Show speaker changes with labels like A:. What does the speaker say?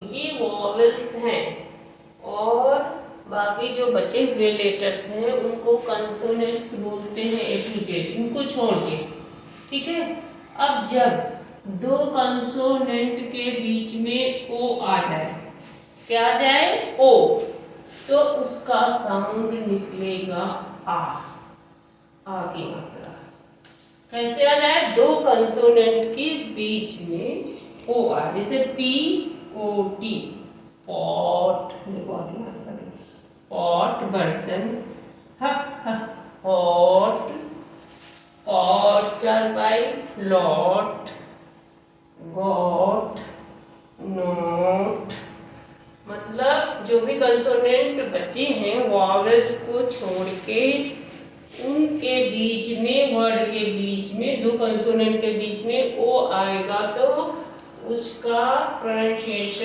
A: ये वॉवेल्स हैं और बाकी जो बचे हुए लेटर्स हैं उनको कंसोनेंट्स बोलते हैं ए टू जेड, इनको छोड़ के। ठीक है, अब जब दो कंसोनेंट के बीच में ओ आ जाए, क्या आ जाए? ओ, तो उसका साउंड निकलेगा आ की मात्रा। कैसे आ जाए? दो कंसोनेंट के बीच में ओ आ, जैसे पी ओ टी, पॉट, देखो आगे मात्रा देखो, पॉट बर्तन, हॉट, पॉट चारपाई, लॉट, गॉट, नोट। मतलब जो भी कंसोनेंट बचे हैं वॉवेल्स को छोड़ के उनके बीच में, वर्ड के बीच में, दो कंसोनेंट के बीच में ओ आएगा तो उसका प्रोनाउंसिएशन